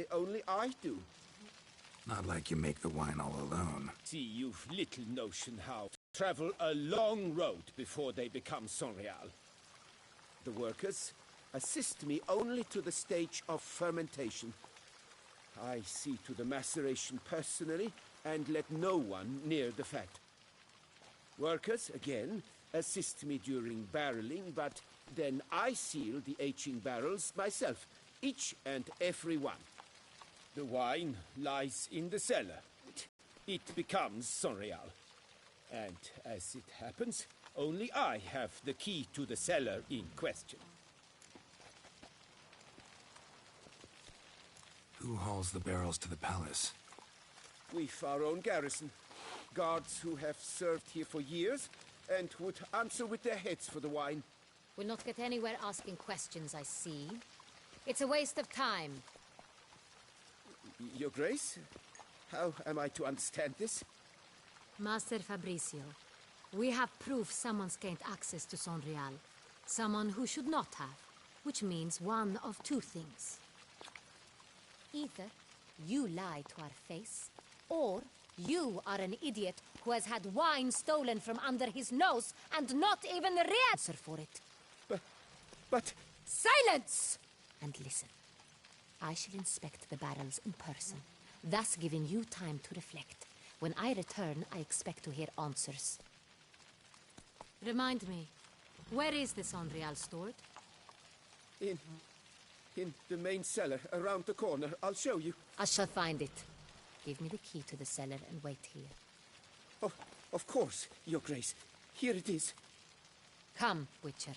say only I do. Not like you make the wine all alone. See, you've little notion how to travel a long road before they become Sonreal. The workers assist me only to the stage of fermentation. I see to the maceration personally and let no one near the fat. Workers, again, assist me during barreling, but then I seal the aging barrels myself, each and every one. The wine lies in the cellar. It becomes Sonreal. And as it happens, only I have the key to the cellar in question. Who hauls the barrels to the palace? We've our own garrison. Guards who have served here for years and would answer with their heads for the wine. We'll not get anywhere asking questions, I see. It's a waste of time. Your Grace? How am I to understand this? Master Fabricio, we have proof someone's gained access to Sonreal. Someone who should not have, which means one of two things. Either you lie to our face, or you are an idiot who has had wine stolen from under his nose and not even the answer for it. But... Silence! And listen. I shall inspect the barrels in person, thus giving you time to reflect. When I return, I expect to hear answers. Remind me, where is the Sonreal stored? In the main cellar, around the corner. I'll show you. I shall find it. Give me the key to the cellar and wait here. Oh, of course, Your Grace. Here it is. Come, Witcher.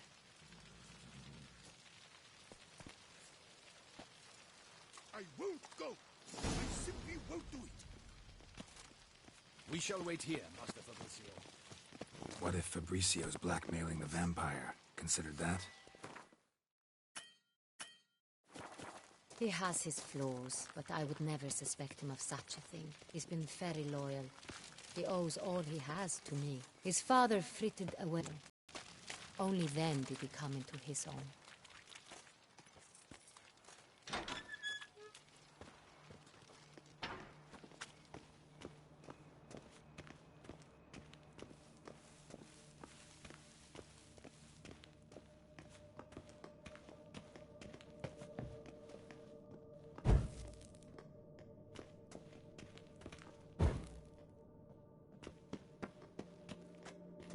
I won't go! I simply won't do it! We shall wait here, Master Fabricio. What if Fabricio's blackmailing the vampire? Considered that? He has his flaws, but I would never suspect him of such a thing. He's been very loyal. He owes all he has to me. His father frittered away. Only then did he come into his own.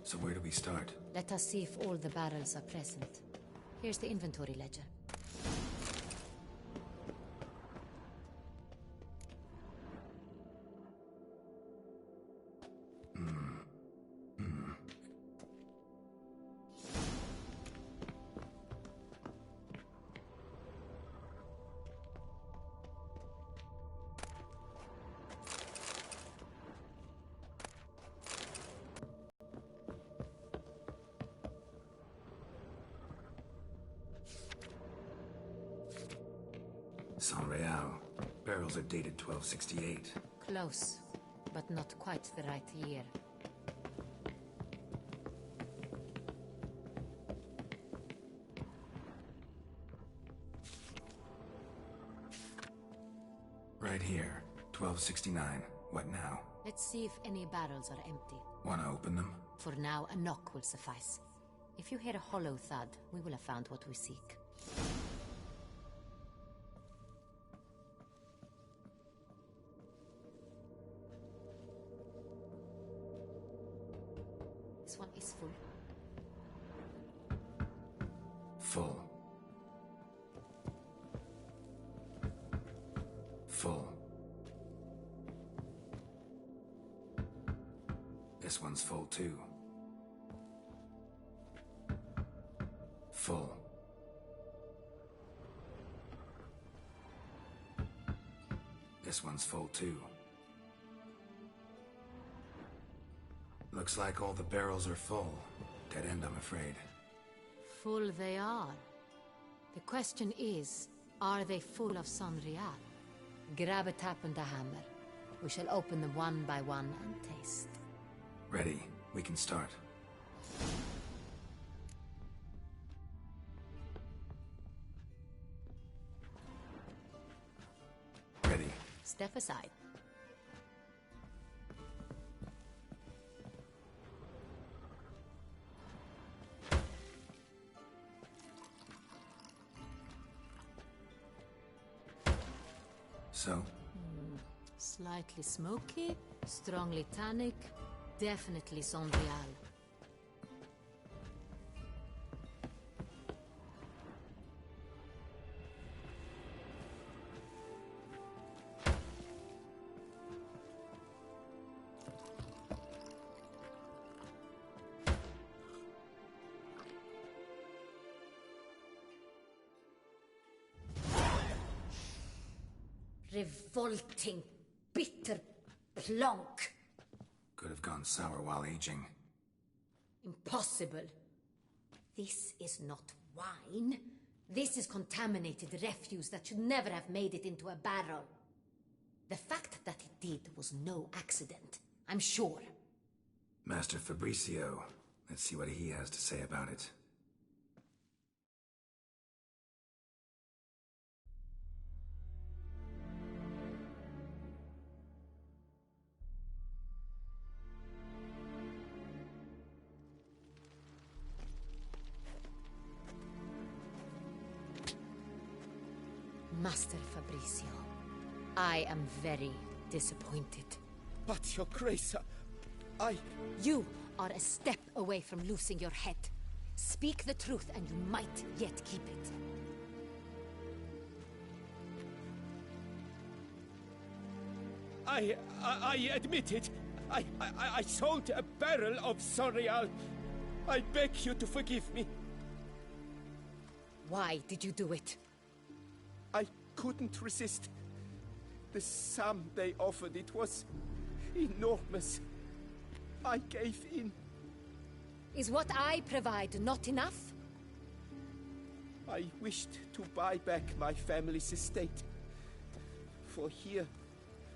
So where do we start? Let us see if all the barrels are present. Here's the inventory ledger. Sonreal. Barrels are dated 1268. Close, but not quite the right year. Right here. 1269. What now? Let's see if any barrels are empty. Wanna open them? For now, a knock will suffice. If you hear a hollow thud, we will have found what we seek. This one is full. Full. Full. This one's full too. Full. This one's full too. Looks like all the barrels are full. Dead end, I'm afraid. Full they are. The question is, are they full of Sonreal? Grab a tap and a hammer. We shall open them one by one and taste. Ready. We can start. Step aside. So? Slightly smoky, strongly tannic, definitely Sonreal. Revolting, bitter plonk. Could have gone sour while aging. Impossible. This is not wine. This is contaminated refuse that should never have made it into a barrel. The fact that it did was no accident, I'm sure. Master Fabricio. Let's see what he has to say about it. Master Fabricio, I am very disappointed. But, Your Grace, You are a step away from losing your head. Speak the truth and you might yet keep it. I admit it. I sold a barrel of Sonreal. I beg you to forgive me. Why did you do it? I couldn't resist. The sum they offered, it was enormous. I gave in. Is what I provide not enough? I wished to buy back my family's estate. For here,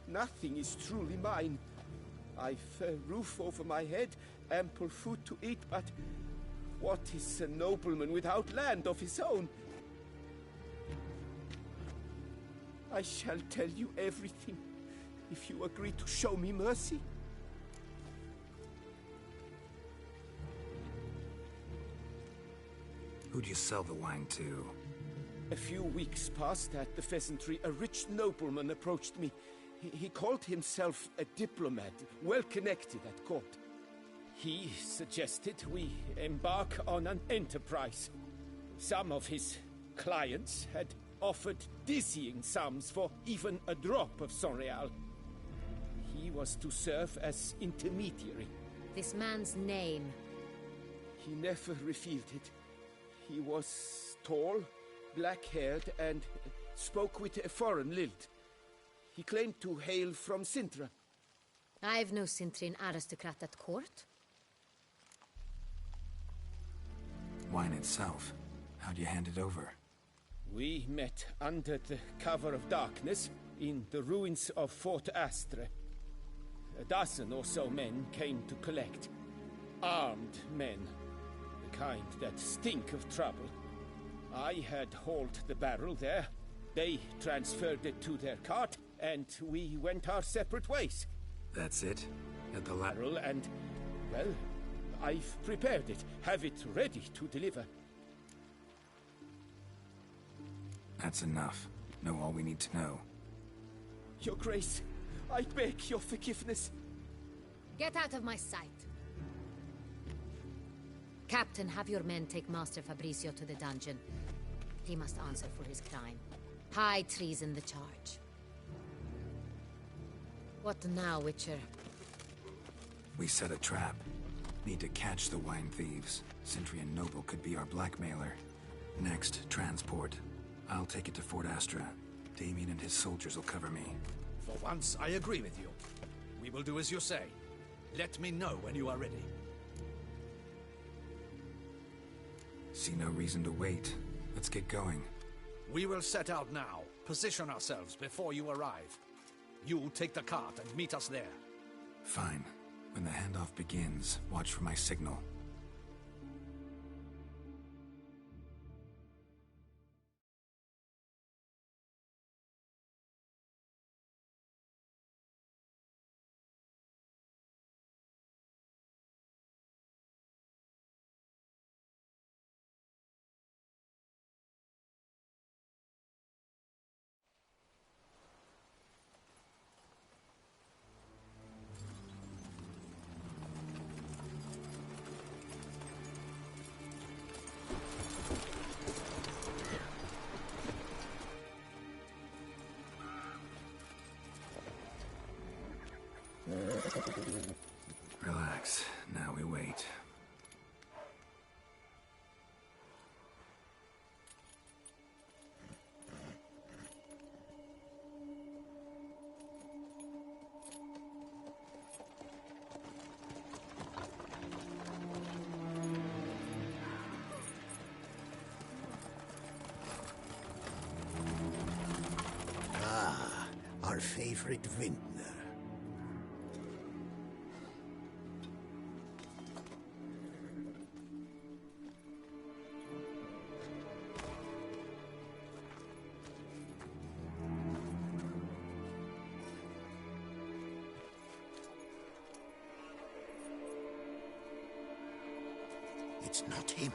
nothing is truly mine. I've a roof over my head, ample food to eat, but what is a nobleman without land of his own? I shall tell you everything, if you agree to show me mercy. Who'd you sell the wine to? A few weeks past at the pheasantry, a rich nobleman approached me. He called himself a diplomat, well connected at court. He suggested we embark on an enterprise. Some of his clients had offered dizzying sums for even a drop of Sonreal. He was to serve as intermediary. This man's name. He never revealed it. He was tall, black-haired, and spoke with a foreign lilt. He claimed to hail from Sintra. I've no Sintrin aristocrat at court. Wine itself. How'd you hand it over? We met under the cover of darkness in the ruins of Fort Astre. A dozen or so men came to collect. Armed men. The kind that stink of trouble. I had hauled the barrel there. They transferred it to their cart, and we went our separate ways. That's it? At the Barrel and, well, I've prepared it. Have it ready to deliver. That's enough. Know all we need to know. Your Grace, I beg your forgiveness. Get out of my sight. Captain, have your men take Master Fabricio to the dungeon. He must answer for his crime. High treason the charge. What now, Witcher? We set a trap. Need to catch the wine thieves. Centrian Noble could be our blackmailer. Next, transport. I'll take it to Fort Astra. Damien and his soldiers will cover me. For once, I agree with you. We will do as you say. Let me know when you are ready. See no reason to wait. Let's get going. We will set out now. Position ourselves before you arrive. You take the cart and meet us there. Fine. When the handoff begins, watch for my signal. Relax. Now we wait. Our favorite vintner. It's not him.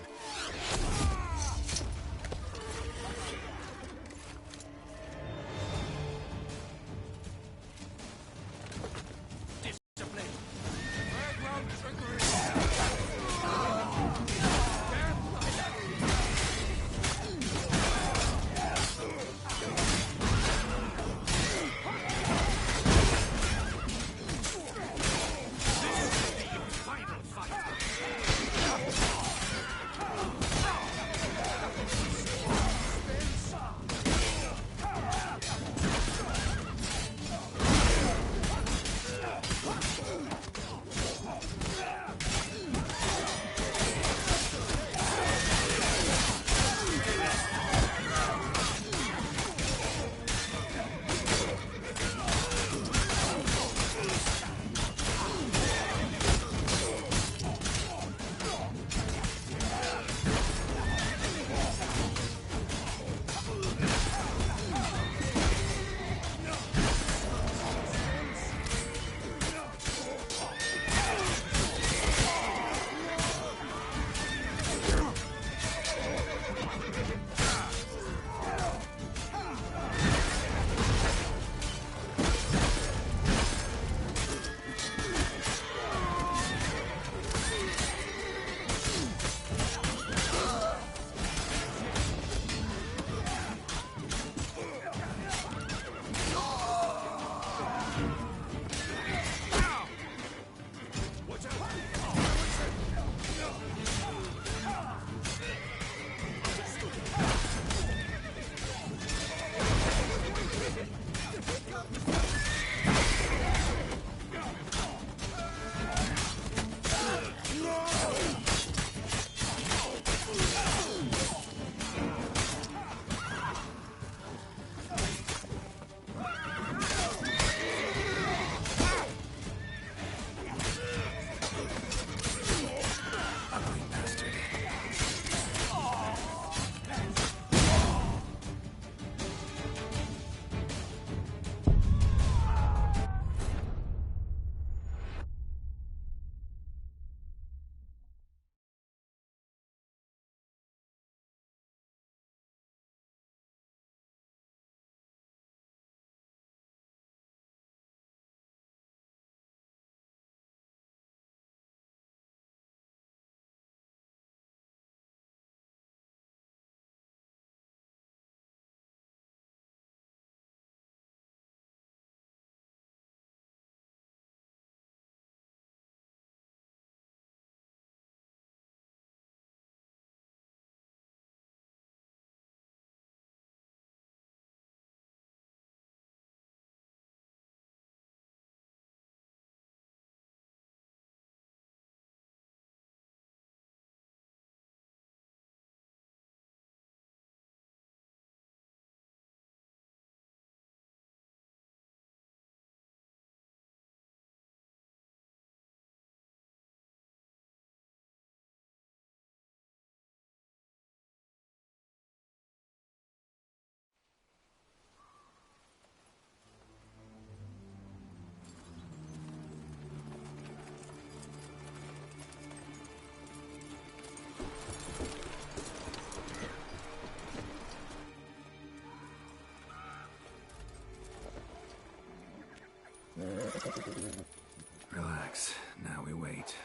Relax. Now we wait.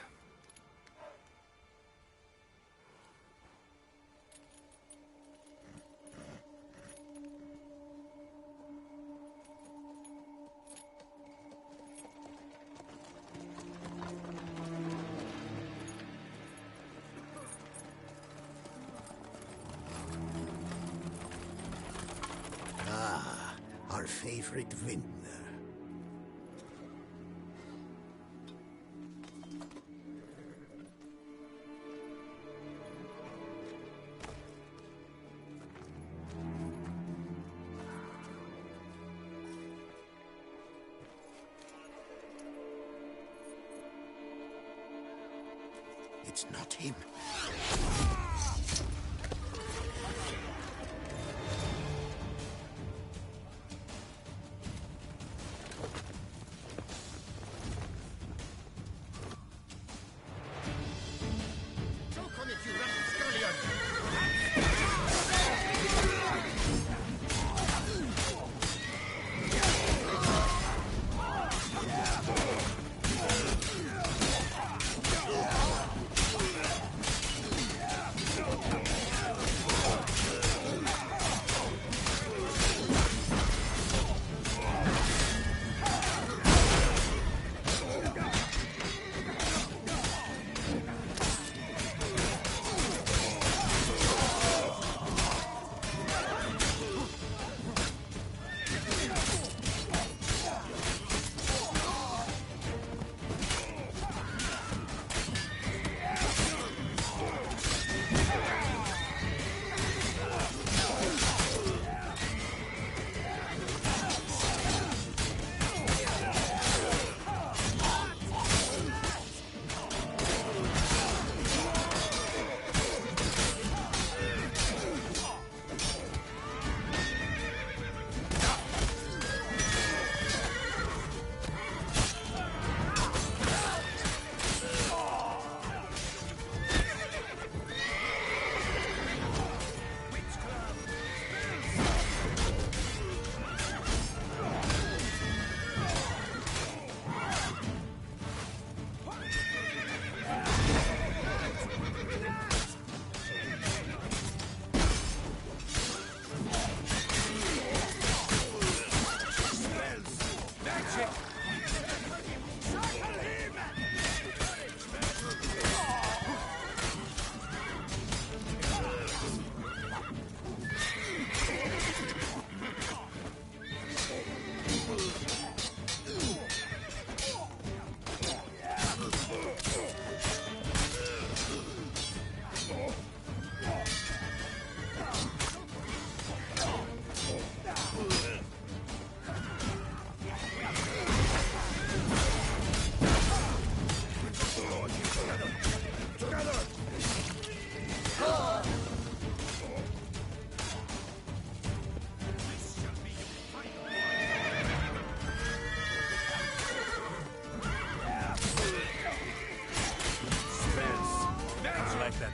favorite vintner. It's not him.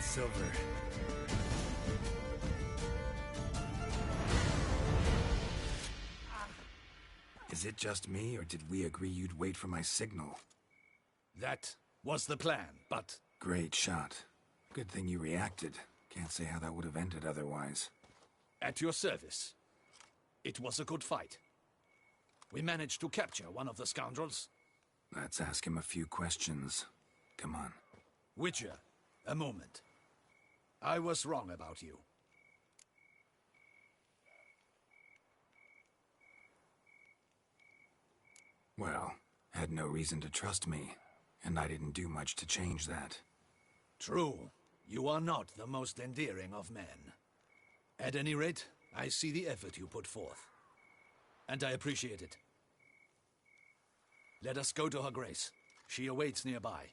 Silver. Is it just me, or did we agree you'd wait for my signal? That was the plan, but... Great shot. Good thing you reacted. Can't say how that would have ended otherwise. At your service. It was a good fight. We managed to capture one of the scoundrels. Let's ask him a few questions. Come on. Witcher, a moment. I was wrong about you. Well, had no reason to trust me, and I didn't do much to change that. True. You are not the most endearing of men. At any rate, I see the effort you put forth. And I appreciate it. Let us go to her grace. She awaits nearby.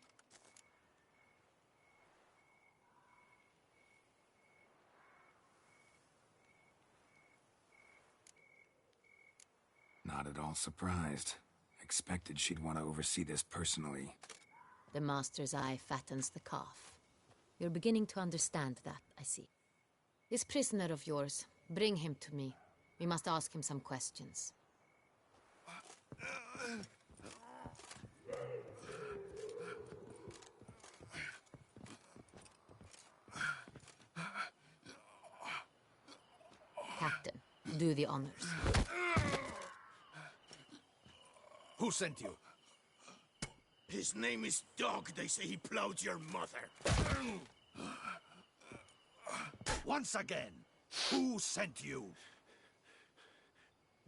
Not at all surprised. Expected she'd want to oversee this personally. The Master's eye fattens the calf. You're beginning to understand that, I see. This prisoner of yours, bring him to me. We must ask him some questions. Captain, do the honors. Who sent you? His name is Dog. They say he plowed your mother. Once again, who sent you?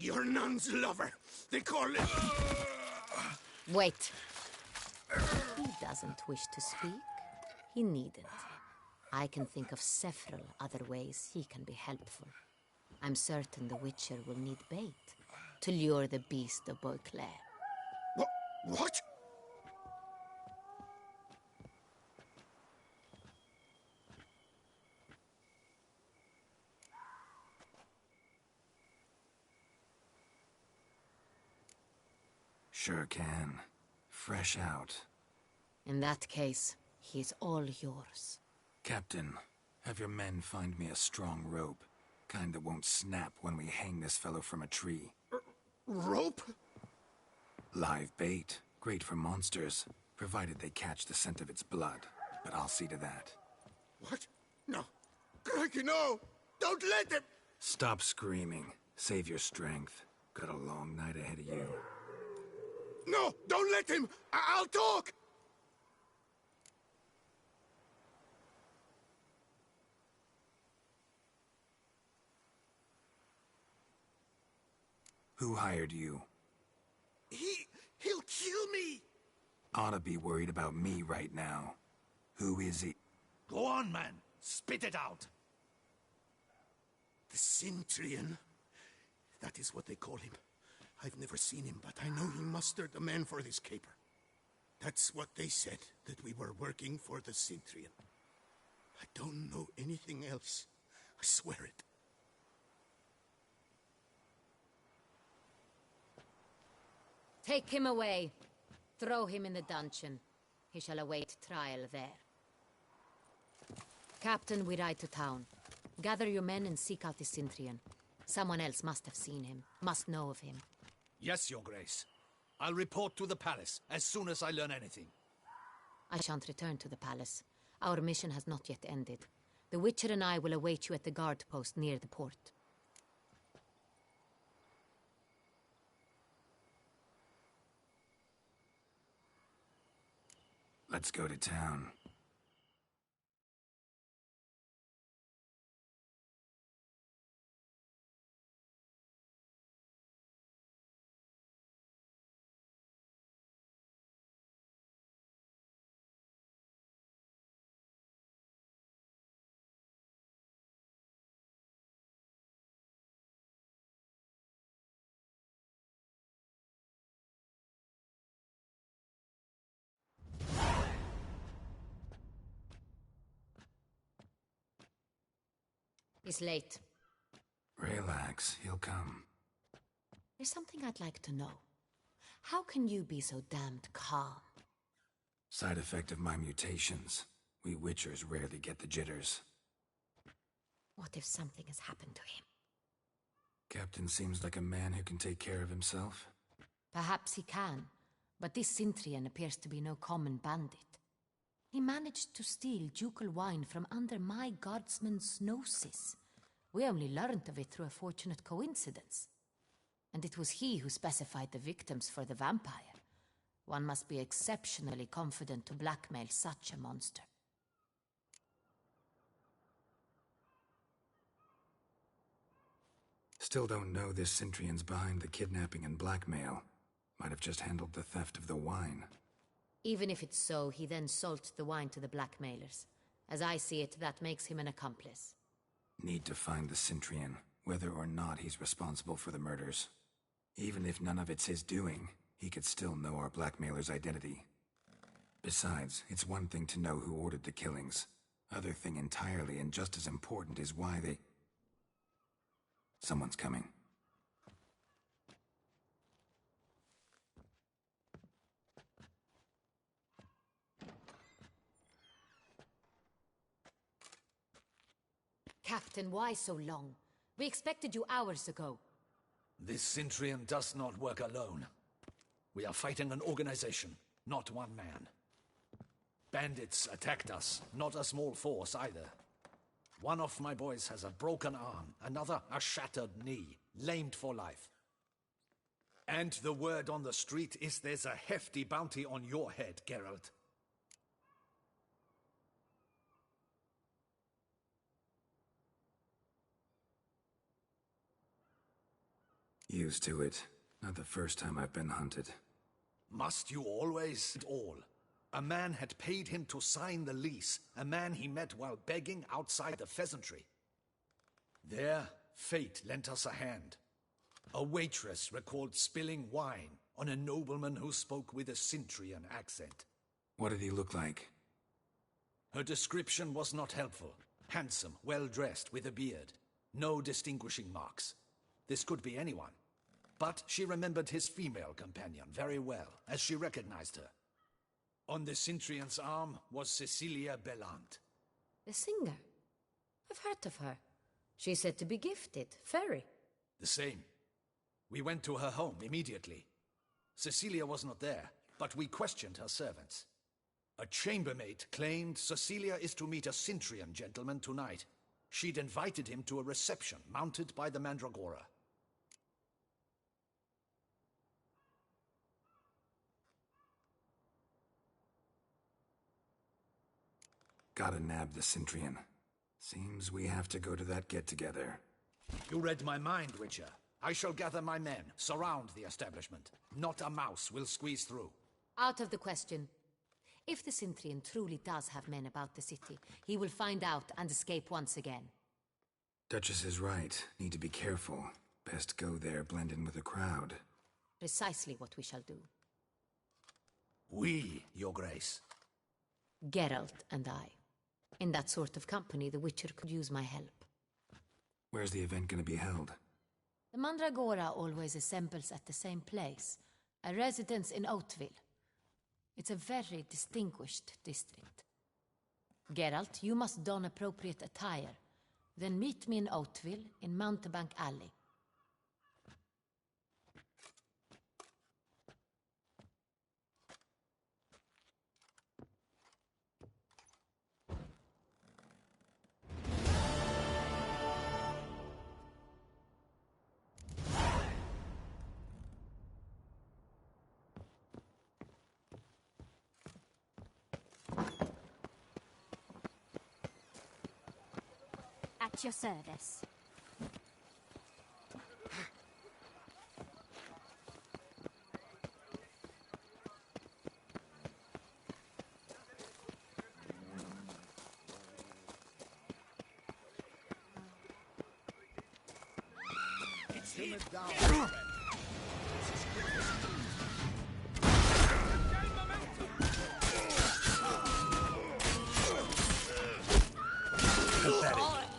You're Nun's lover. They call it... Wait. He doesn't wish to speak. He needn't. I can think of several other ways he can be helpful. I'm certain the Witcher will need bait to lure the beast of Beauclair. What? Sure can. Fresh out. In that case, he's all yours. Captain, have your men find me a strong rope. Kind that won't snap when we hang this fellow from a tree. Rope? Live bait. Great for monsters, provided they catch the scent of its blood. But I'll see to that. What? No. Crikey, no! Don't let them... Stop screaming. Save your strength. Got a long night ahead of you. No! Don't let him! I'll talk! Who hired you? He'll kill me! Ought to be worried about me right now. Who is he? Go on, man. Spit it out. The Cintrian. That is what they call him. I've never seen him, but I know he mustered a man for this caper. That's what they said, that we were working for the Cintrian. I don't know anything else. I swear it. Take him away. Throw him in the dungeon. He shall await trial there. Captain, we ride to town. Gather your men and seek out the Cintrian. Someone else must have seen him, must know of him. Yes, Your Grace. I'll report to the palace as soon as I learn anything. I shan't return to the palace. Our mission has not yet ended. The Witcher and I will await you at the guard post near the port. Let's go to town. It's late. Relax, he'll come. There's something I'd like to know. How can you be so damned calm? Side effect of my mutations. We Witchers rarely get the jitters. What if something has happened to him? Captain seems like a man who can take care of himself. Perhaps he can, but this Cintrian appears to be no common bandit. He managed to steal ducal wine from under my guardsman's noses. We only learned of it through a fortunate coincidence. And it was he who specified the victims for the vampire. One must be exceptionally confident to blackmail such a monster. Still don't know this Cintrian's behind the kidnapping and blackmail. Might have just handled the theft of the wine. Even if it's so, he then sold the wine to the blackmailers. As I see it, that makes him an accomplice. Need to find the Cintrian, whether or not he's responsible for the murders. Even if none of it's his doing, he could still know our blackmailer's identity. Besides, it's one thing to know who ordered the killings. Other thing entirely, and just as important, is why they... Someone's coming. Captain, why so long? We expected you hours ago. This Cintrian does not work alone. We are fighting an organization, not one man. Bandits attacked us, not a small force either. One of my boys has a broken arm, another a shattered knee, lamed for life. And the word on the street is there's a hefty bounty on your head, Geralt. Used to it. Not the first time I've been hunted. Must you always? At all. A man had paid him to sign the lease. A man he met while begging outside the pheasantry. There, fate lent us a hand. A waitress recalled spilling wine on a nobleman who spoke with a Cintrian accent. What did he look like? Her description was not helpful. Handsome, well-dressed, with a beard. No distinguishing marks. This could be anyone. But she remembered his female companion very well, as she recognized her. On the Cintrian's arm was Cecilia Bellant. The singer? I've heard of her. She's said to be gifted, fairy. The same. We went to her home immediately. Cecilia was not there, but we questioned her servants. A chambermaid claimed Cecilia is to meet a Cintrian gentleman tonight. She'd invited him to a reception mounted by the Mandragora. Gotta nab the Cintrian. Seems we have to go to that get-together. You read my mind, Witcher. I shall gather my men, surround the establishment. Not a mouse will squeeze through. Out of the question. If the Cintrian truly does have men about the city, he will find out and escape once again. Duchess is right. Need to be careful. Best go there, blend in with the crowd. Precisely what we shall do. We, Your Grace. Geralt and I. In that sort of company, the Witcher could use my help. Where's the event gonna be held? The Mandragora always assembles at the same place, a residence in Oatville. It's a very distinguished district. Geralt, you must don appropriate attire. Then meet me in Oatville, in Mountebank Alley. At your service. Simmer down, friend. Pathetic.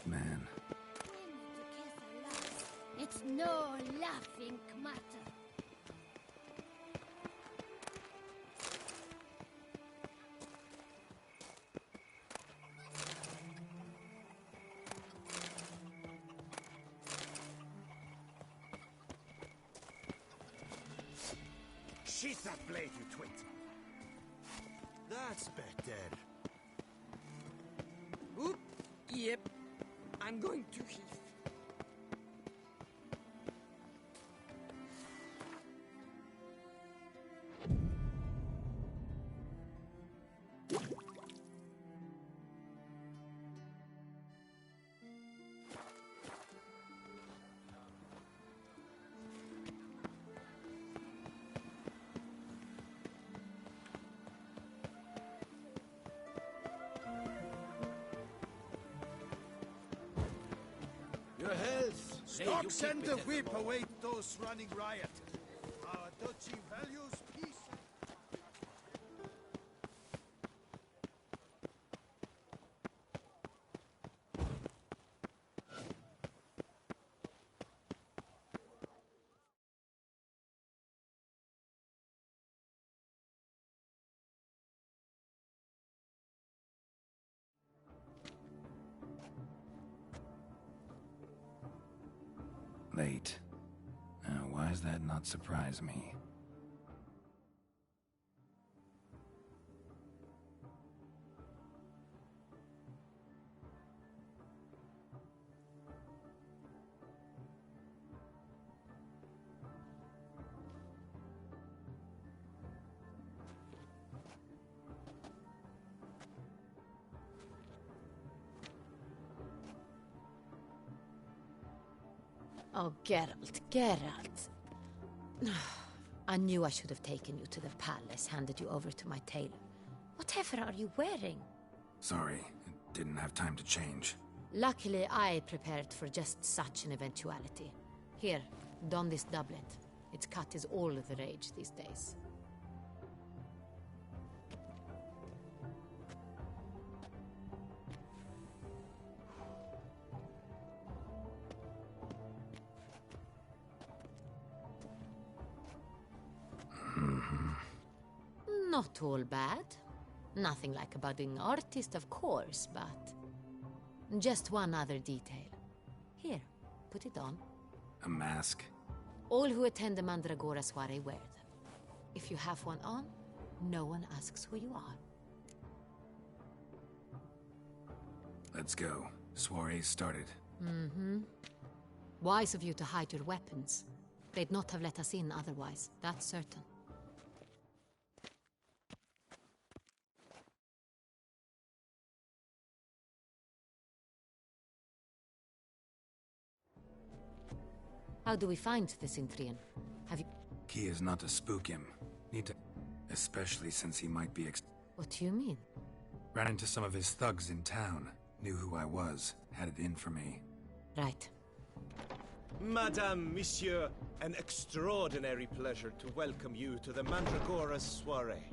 Man. It's no laughing matter. Sheath that blade, you twit. That's better. Oop. Yep. I'm going to heath. Your health, Stocks and the whip await those running riot. Our duchy values peace. Late. Now, why does that not surprise me? Oh, Geralt, Geralt. I knew I should have taken you to the palace, handed you over to my tailor. Whatever are you wearing? Sorry, didn't have time to change. Luckily, I prepared for just such an eventuality. Here, don this doublet. Its cut is all the rage these days. Not all bad. Nothing like a budding artist, of course, but... just one other detail. Here, put it on. A mask? All who attend the Mandragora soiree wear them. If you have one on, no one asks who you are. Let's go. Soiree's started. Wise of you to hide your weapons. They'd not have let us in otherwise, that's certain. How do we find the Cintrian? Have you... Key is not to spook him. Need to... especially since he might be What do you mean? Ran into some of his thugs in town. Knew who I was. Had it in for me. Right. Madame, Monsieur, an extraordinary pleasure to welcome you to the Mandragora soiree.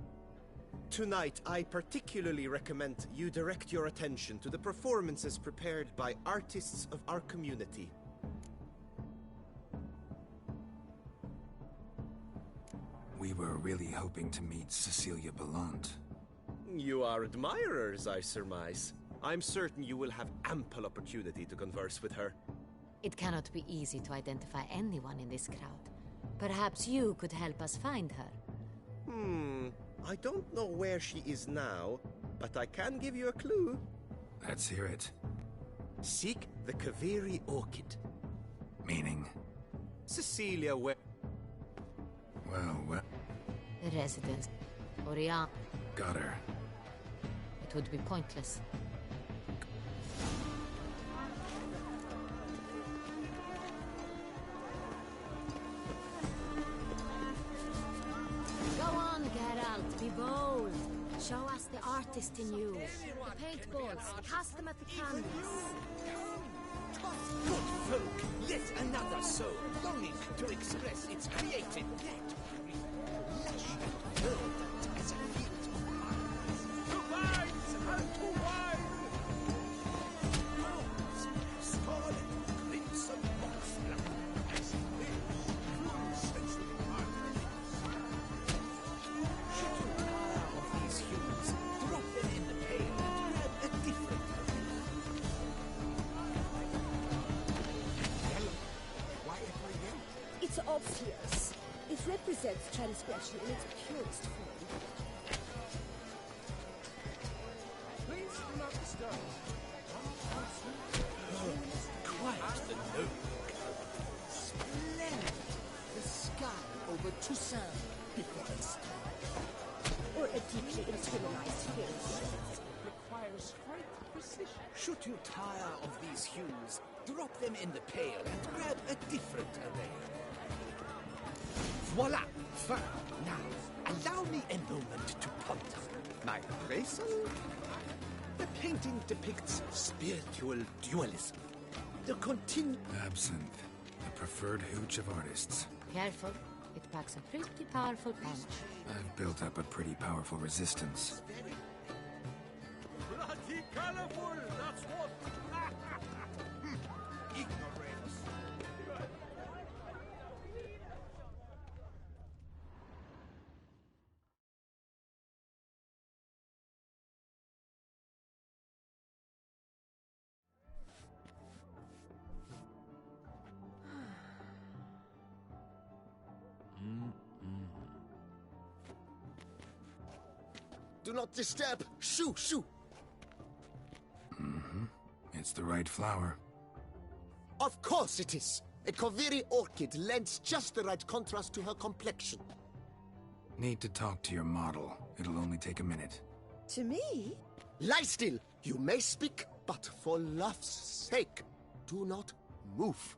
Tonight, I particularly recommend you direct your attention to the performances prepared by artists of our community. We were really hoping to meet Cecilia Bellant. You are admirers, I surmise. I'm certain you will have ample opportunity to converse with her. It cannot be easy to identify anyone in this crowd. Perhaps you could help us find her. I don't know where she is now, but I can give you a clue. Let's hear it. Seek the Kaviri Orchid. Meaning? Cecilia, where... Well... The residence. Orion. Got her. It would be pointless. Go on, Geralt, be bold. Show us the artist in you. The paintballs, cast them at the canvas. Good folk, yet another soul longing to express its creative yet lush and verdant as a field of mines. To wines and to wine! Rose, scarlet, crimson, moxblood, as lives true sensual art. Should you tire of these hues, drop them in the pail and grab a different It's obvious. It represents transgression in its purest form. Please do not disturb. Quiet the note. Splendid! The sky over Toussaint before its time. Or a deeply internalized fear. Requires great precision. Should you tire of these hues, drop them in the pail and grab a different array. Voila! Fine. Now, allow me a moment to ponder. My appraisal? The painting depicts spiritual dualism. The Absinthe. preferred hooch of artists. Careful. It packs a pretty powerful punch. I've built up a pretty powerful resistance. Bloody colorful, that's what! Ignorance. Do not disturb! Shoo! Shoo! It's the right flower. Of course it is! A Koviri orchid lends just the right contrast to her complexion. Need to talk to your model. It'll only take a minute. To me? Lie still! You may speak, but for love's sake, do not move.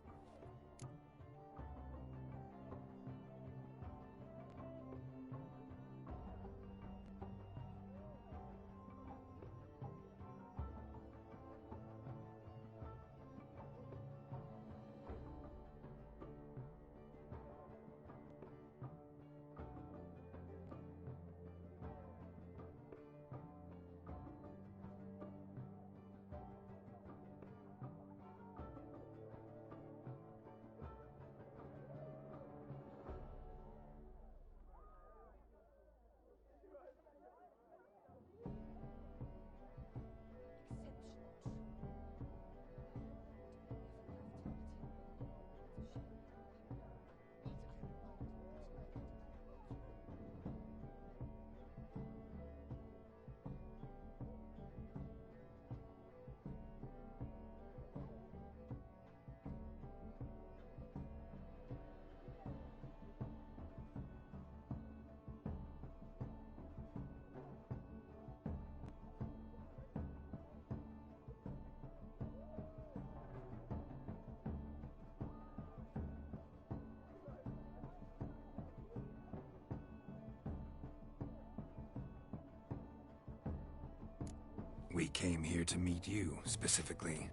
We came here to meet you, specifically.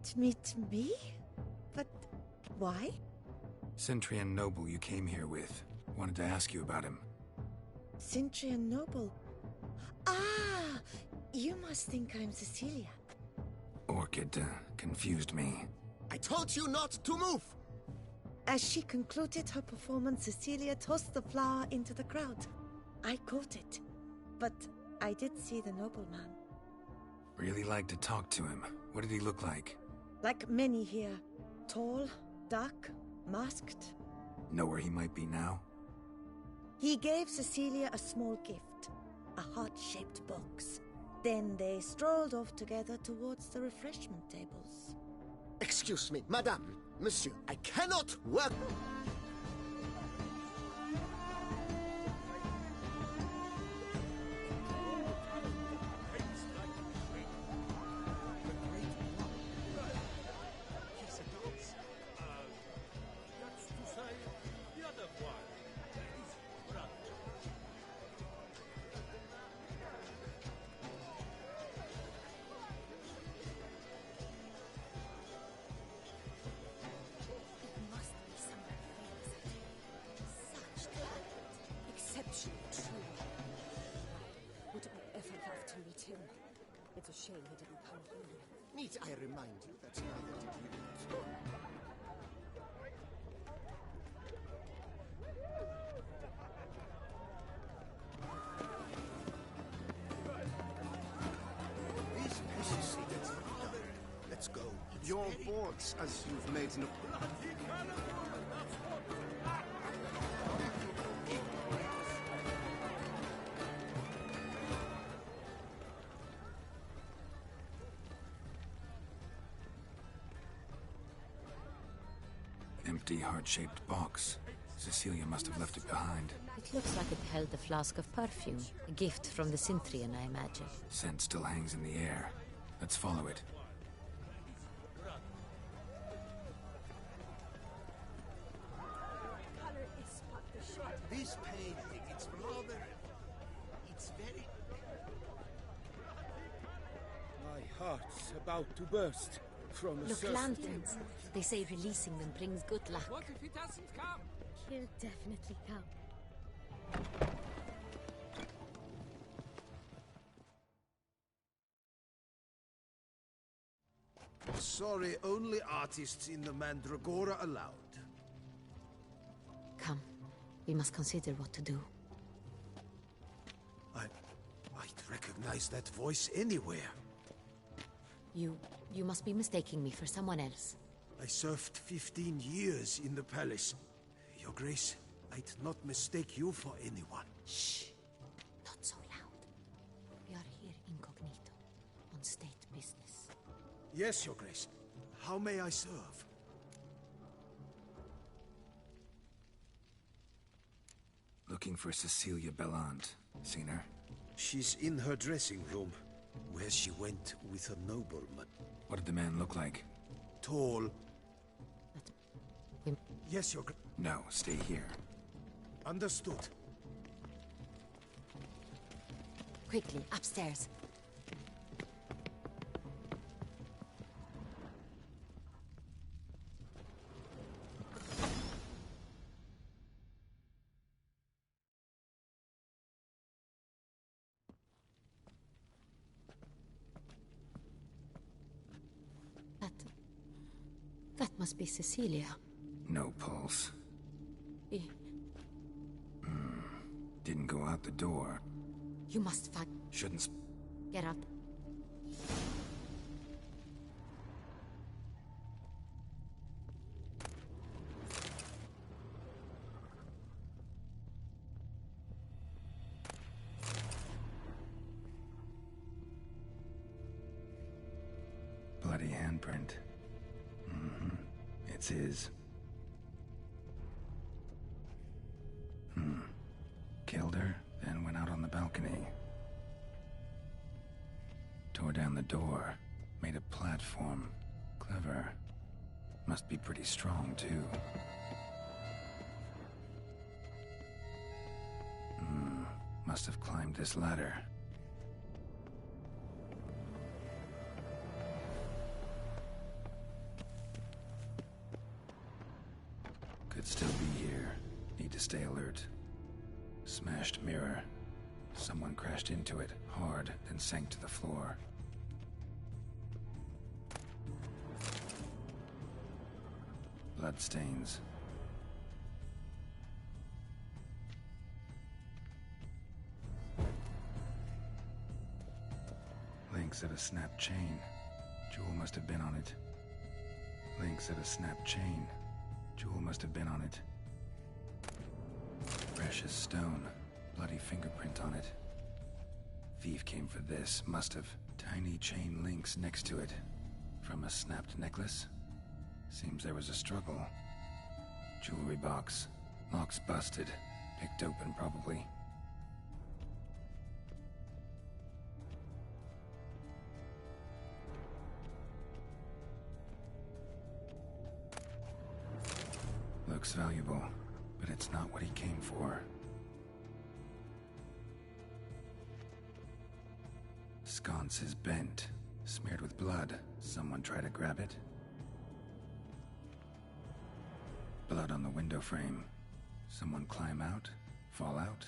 To meet me? But why? Centrian noble you came here with. Wanted to ask you about him. Cintrian noble. Ah! You must think I'm Cecilia. Orchid confused me. I told you not to move! As she concluded her performance, Cecilia tossed the flower into the crowd. I caught it, but I did see the nobleman. Really like to talk to him. What did he look like? Like many here. Tall, dark, masked. Know where he might be now? He gave Cecilia a small gift, a heart-shaped box. Then they strolled off together towards the refreshment tables. Excuse me, madame, monsieur, I cannot work... Would I ever love to meet him? It's a shame he didn't come home. Need I remind you that neither did you. These fishes that's done. Let's go. Your boards, as you've made no... Empty heart-shaped box. Cecilia must have left it behind. It looks like it held a flask of perfume. A gift from the Cintrian, I imagine. Scent still hangs in the air. Let's follow it. This painting, it's rather... It's very... My heart's about to burst. from a Look, certain... lanterns. They say releasing them brings good luck. What if he doesn't come? He'll definitely come. Sorry, only artists in the Mandragora allowed. Come. We must consider what to do. I'd recognize that voice anywhere. You must be mistaking me for someone else. I served 15 years in the palace. Your Grace, I'd not mistake you for anyone. Shh. Not so loud. We are here incognito, on state business. Yes, Your Grace. How may I serve? Looking for Cecilia Bellant. Seen her? She's in her dressing room, where she went with a nobleman. What did the man look like? Tall. We... Yes, Your Grace. No, stay here. Understood. Quickly, upstairs. That must be Cecilia. No pulse. We... Didn't go out the door. You must find... Shouldn't Get up. Bloody handprint. It's his. Killed her, then went out on the balcony. Tore down the door. Made a platform. Clever. Must be pretty strong, too. Must have climbed this ladder. Could still be here. Need to stay alert. Smashed mirror. Someone crashed into it, hard, then sank to the floor. Bloodstains. Links of a snapped chain. Jewel must have been on it. Links of a snapped chain. Jewel must have been on it. Precious stone. Bloody fingerprint on it. Thief came for this, must have. Tiny chain links next to it. From a snapped necklace? Seems there was a struggle. Jewelry box. Lock's busted. Picked open, probably. Looks valuable, but it's not what he came for. Sconce is bent, smeared with blood. Someone try to grab it? Blood on the window frame. Someone climb out? Fall out?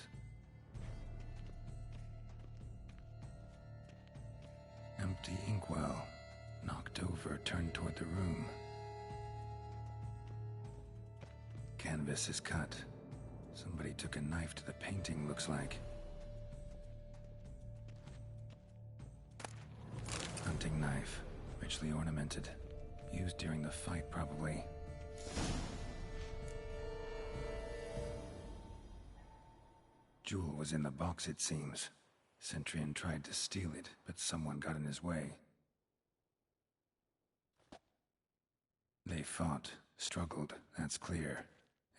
Empty inkwell. Knocked over, turned toward the room. Canvas is cut. Somebody took a knife to the painting, looks like. Hunting knife. Richly ornamented. Used during the fight, probably. Jewel was in the box, it seems. Centurion tried to steal it, but someone got in his way. They fought, struggled, that's clear.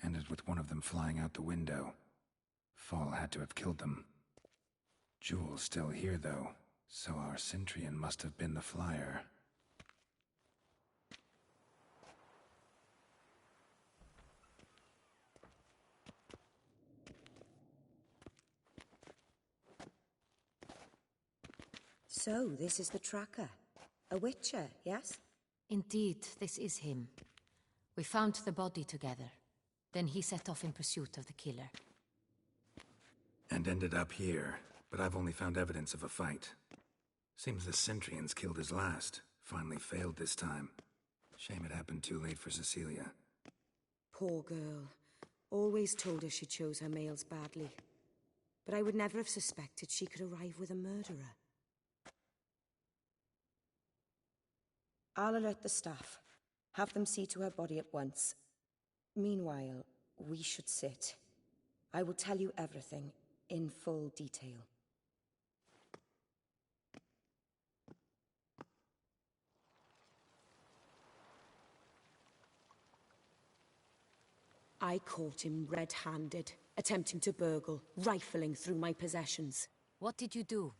Ended with one of them flying out the window. Fall had to have killed them. Jewel's still here, though, so our Centurion must have been the flyer. So, this is the tracker. A witcher, yes? Indeed, this is him. We found the body together. Then he set off in pursuit of the killer. And ended up here, but I've only found evidence of a fight. Seems the Centrians killed his last. Finally failed this time. Shame it happened too late for Cecilia. Poor girl. Always told her she chose her males badly. But I would never have suspected she could arrive with a murderer. I'll alert the staff. Have them see to her body at once. Meanwhile, we should sit. I will tell you everything, in full detail. I caught him red-handed, attempting to burgle, rifling through my possessions. What did you do?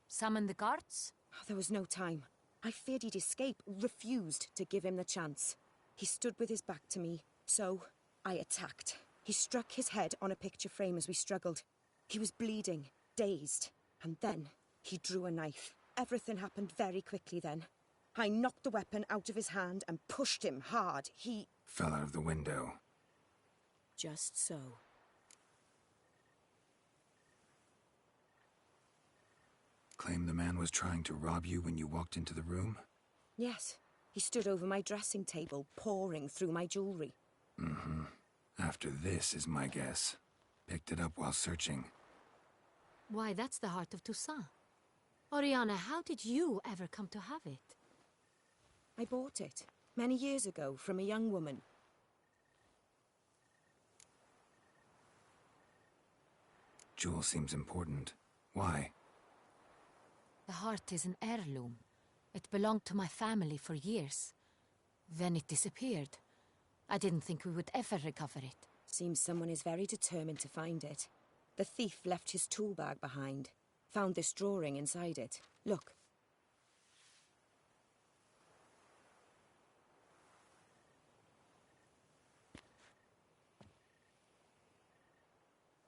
Summon the guards? There was no time. I feared he'd escape, refused to give him the chance. He stood with his back to me, so I attacked. He struck his head on a picture frame as we struggled. He was bleeding, dazed, and then he drew a knife. Everything happened very quickly then. I knocked the weapon out of his hand and pushed him hard. He fell out of the window. Just so. Claim the man was trying to rob you when you walked into the room? Yes. He stood over my dressing table, pouring through my jewelry. Mm-hmm. After this is my guess. Picked it up while searching. Why, that's the heart of Toussaint. Oriana, how did you ever come to have it? I bought it, many years ago, from a young woman. Jewel seems important. Why? The heart is an heirloom. It belonged to my family for years. Then it disappeared. I didn't think we would ever recover it. Seems someone is very determined to find it. The thief left his tool bag behind. Found this drawing inside it. Look.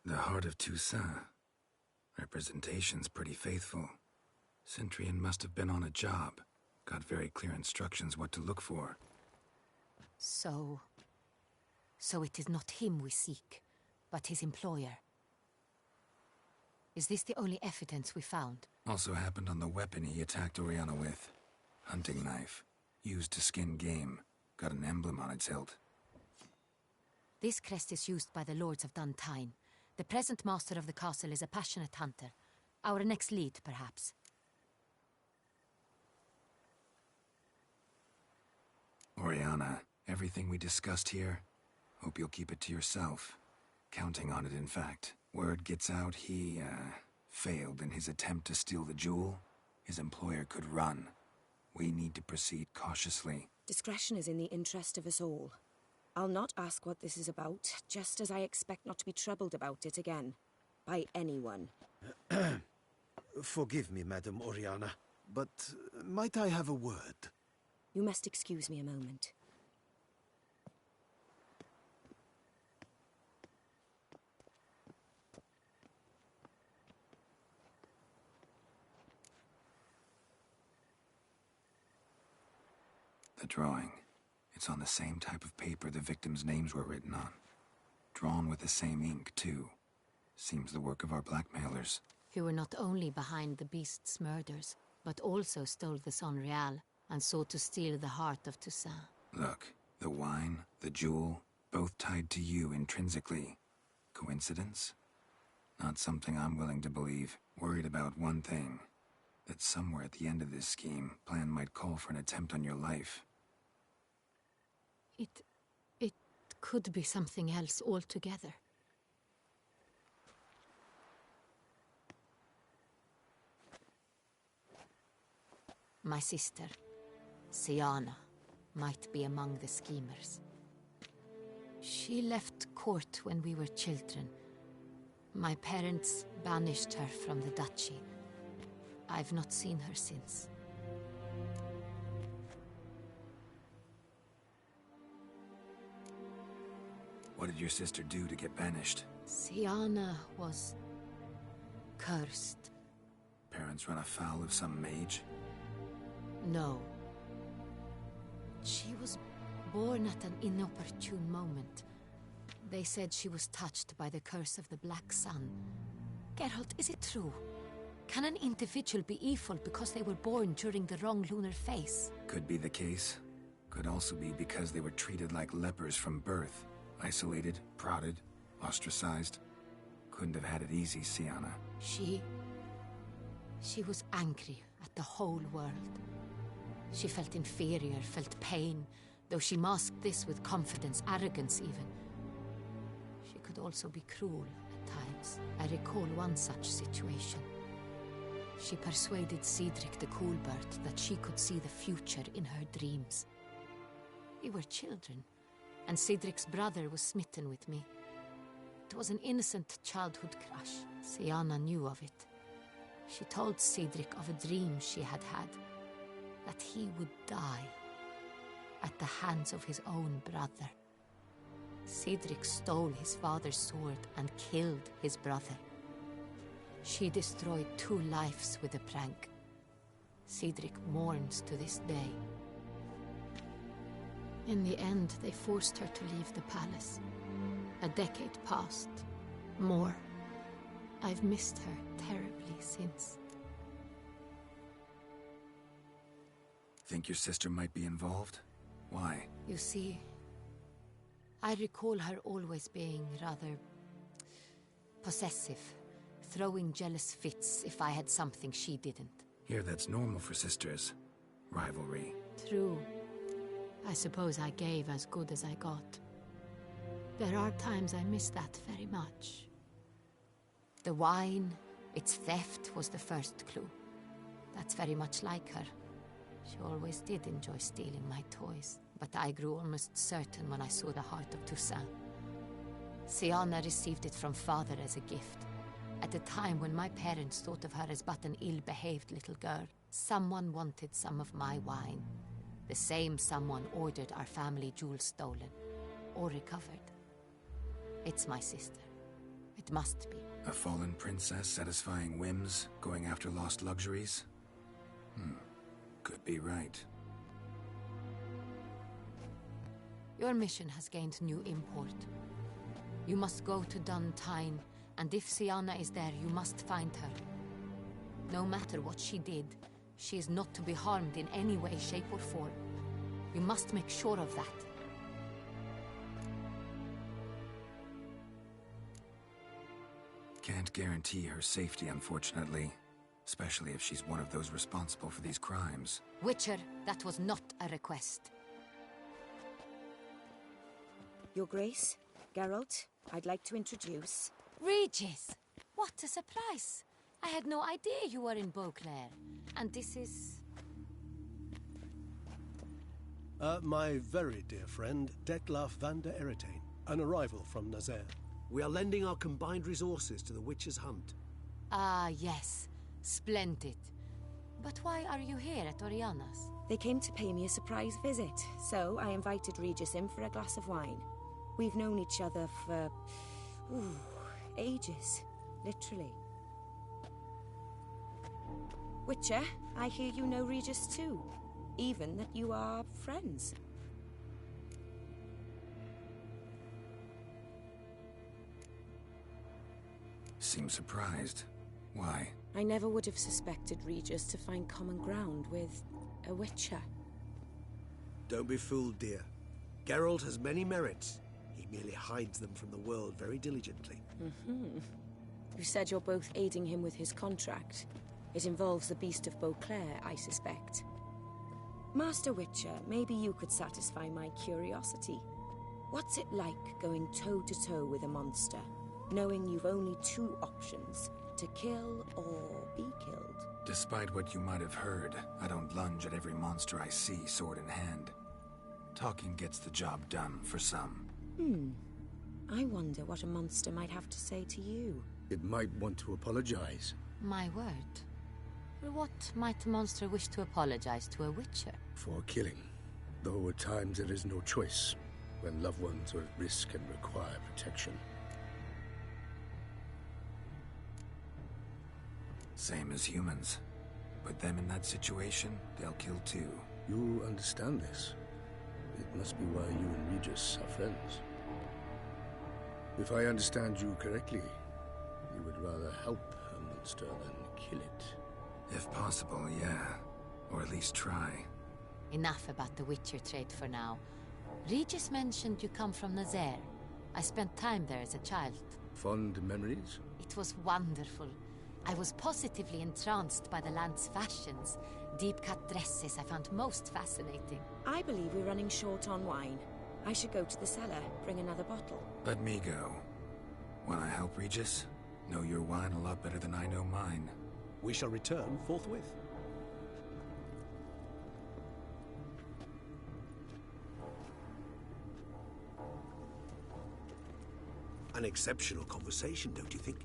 The heart of Toussaint. Representation's pretty faithful. Centrian must have been on a job. Got very clear instructions what to look for. So it is not him we seek, but his employer. Is this the only evidence we found? Also happened on the weapon he attacked Oriana with. Hunting knife. Used to skin game. Got an emblem on its hilt. This crest is used by the Lords of Duntine. The present master of the castle is a passionate hunter. Our next lead, perhaps. Oriana, everything we discussed here, hope you'll keep it to yourself. Counting on it, in fact. Word gets out he, failed in his attempt to steal the jewel. His employer could run. We need to proceed cautiously. Discretion is in the interest of us all. I'll not ask what this is about, just as I expect not to be troubled about it again. By anyone. Forgive me, Madam Oriana, but might I have a word? You must excuse me a moment. The drawing. It's on the same type of paper the victims' names were written on. Drawn with the same ink, too. Seems the work of our blackmailers. Who were not only behind the beast's murders, but also stole the Sonreal and sought to steal the heart of Toussaint. Look, the wine, the jewel, both tied to you intrinsically. Coincidence? Not something I'm willing to believe. Worried about one thing. That somewhere at the end of this scheme, plan might call for an attempt on your life. It could be something else altogether. My sister, Siana, might be among the schemers. She left court when we were children. My parents banished her from the duchy. I've not seen her since. What did your sister do to get banished? Siana was cursed. Parents run afoul of some mage? No. She was born at an inopportune moment. They said she was touched by the curse of the Black Sun. Geralt, is it true? Can an individual be evil because they were born during the wrong lunar phase? Could be the case. Could also be because they were treated like lepers from birth. Isolated, prodded, ostracized. Couldn't have had it easy, Sienna. She was angry at the whole world. She felt inferior, felt pain, though she masked this with confidence, arrogance even. She could also be cruel at times. I recall one such situation. She persuaded Cedric the Coolbird that she could see the future in her dreams. We were children, and Cedric's brother was smitten with me. It was an innocent childhood crush. Sienna knew of it. She told Cedric of a dream she had had, that he would die at the hands of his own brother. Cedric stole his father's sword and killed his brother. She destroyed 2 lives with a prank. Cedric mourns to this day. In the end, they forced her to leave the palace. A decade passed. More. I've missed her terribly since. Think your sister might be involved? Why? You see, I recall her always being rather possessive, throwing jealous fits if I had something she didn't. Here, that's normal for sisters. Rivalry. True. I suppose I gave as good as I got. There are times I miss that very much. The wine, its theft was the first clue. That's very much like her. She always did enjoy stealing my toys, but I grew almost certain when I saw the heart of Toussaint. Sienna received it from father as a gift. At a time when my parents thought of her as but an ill-behaved little girl, someone wanted some of my wine. The same someone ordered our family jewels stolen, or recovered. It's my sister. It must be. A fallen princess satisfying whims, going after lost luxuries? Could be right. Your mission has gained new import. You must go to Dun Tyne, and if Sienna is there, you must find her. No matter what she did, she is not to be harmed in any way, shape, or form. You must make sure of that. Can't guarantee her safety, unfortunately. Especially if she's one of those responsible for these crimes. Witcher, that was not a request. Your Grace, Geralt, I'd like to introduce... Regis! What a surprise! I had no idea you were in Beauclair. And this is... My very dear friend, Detlaf van der Eretain, an arrival from Nazaire. We are lending our combined resources to the Witcher's hunt. Ah, yes. Splendid. But why are you here at Oriana's? They came to pay me a surprise visit, so I invited Regis in for a glass of wine. We've known each other for... ages. Literally. Witcher, I hear you know Regis too. Even that you are friends. Seems surprised. Why? I never would have suspected Regis to find common ground with a Witcher. Don't be fooled, dear. Geralt has many merits. He merely hides them from the world very diligently. You said you're both aiding him with his contract. It involves the Beast of Beauclair, I suspect. Master Witcher, maybe you could satisfy my curiosity. What's it like going toe-to-toe with a monster, knowing you've only 2 options, to kill or be killed? Despite what you might have heard, I don't lunge at every monster I see, sword in hand. Talking gets the job done, for some. I wonder what a monster might have to say to you. It might want to apologize. My word. What might a monster wish to apologize to a Witcher? For killing. Though at times there is no choice, when loved ones are at risk and require protection. Same as humans. Put them in that situation, they'll kill too. You understand this? Must be why you and Regis are friends. If I understand you correctly, you would rather help a monster than kill it. If possible, yeah. Or at least try. Enough about the Witcher trade for now. Regis mentioned you come from Nazaire. I spent time there as a child. Fond memories? It was wonderful. I was positively entranced by the land's fashions. Deep-cut dresses I found most fascinating. I believe we're running short on wine. I should go to the cellar, bring another bottle. Let me go. Wanna help, Regis? Know your wine a lot better than I know mine. We shall return forthwith. An exceptional conversation, don't you think?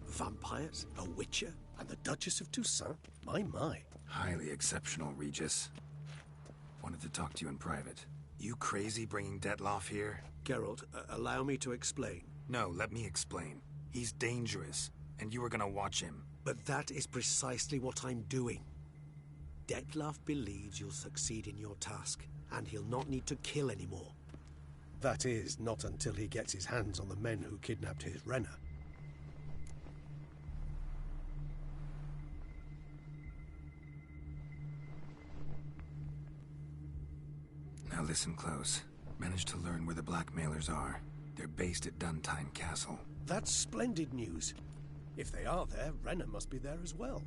Vampires, a witcher, and the Duchess of Toussaint? My. Highly exceptional, Regis. Wanted to talk to you in private. You crazy bringing Detloff here? Geralt, allow me to explain. No, let me explain. He's dangerous, and you were gonna watch him. But that is precisely what I'm doing. Detloff believes you'll succeed in your task, and he'll not need to kill anymore. That is, not until he gets his hands on the men who kidnapped his Renner. Now listen close. Managed to learn where the blackmailers are. They're based at Duntine Castle. That's splendid news. If they are there, Renner must be there as well.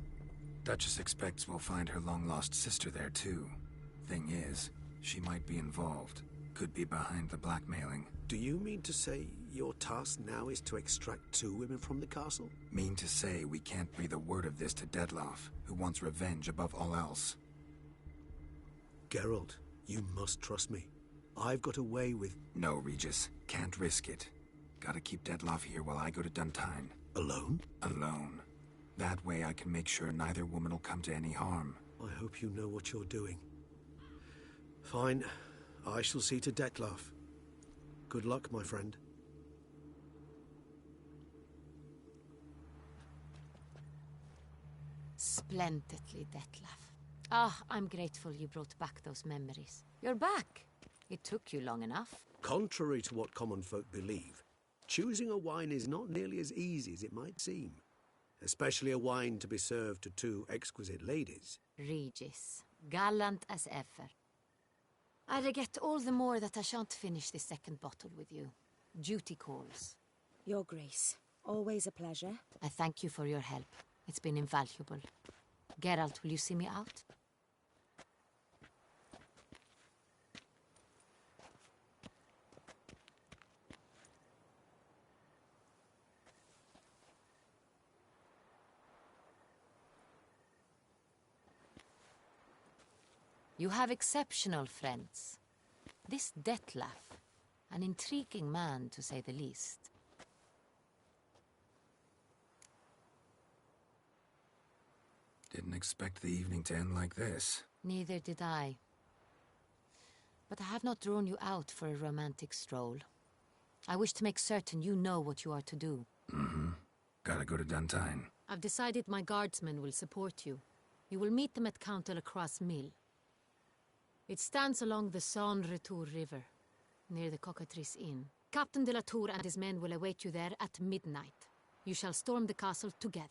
Duchess expects we'll find her long-lost sister there, too. Thing is, she might be involved. Could be behind the blackmailing. Do you mean to say your task now is to extract 2 women from the castle? Mean to say we can't breathe a word of this to Detloff, who wants revenge above all else. Geralt, you must trust me. I've got away with... No, Regis. Can't risk it. Gotta keep Detloff here while I go to Duntine. Alone? Alone. That way I can make sure neither woman will come to any harm. I hope you know what you're doing. Fine. I shall see to Detloff. Good luck, my friend. Splendidly, Detlaff. Ah, I'm grateful you brought back those memories. You're back. It took you long enough. Contrary to what common folk believe, choosing a wine is not nearly as easy as it might seem. Especially a wine to be served to 2 exquisite ladies. Regis, gallant as ever. I regret all the more that I shan't finish this second bottle with you. Duty calls. Your Grace, always a pleasure. I thank you for your help. It's been invaluable. Geralt, will you see me out? You have exceptional friends. This Detlaff, an intriguing man to say the least. Didn't expect the evening to end like this. Neither did I. But I have not drawn you out for a romantic stroll. I wish to make certain you know what you are to do. Mm-hmm. Gotta go to Duntine. I've decided my guardsmen will support you. You will meet them at Count Delacroix's mill. It stands along the Saône-Retour River, near the Cockatrice Inn. Captain de la Tour and his men will await you there at midnight. You shall storm the castle together.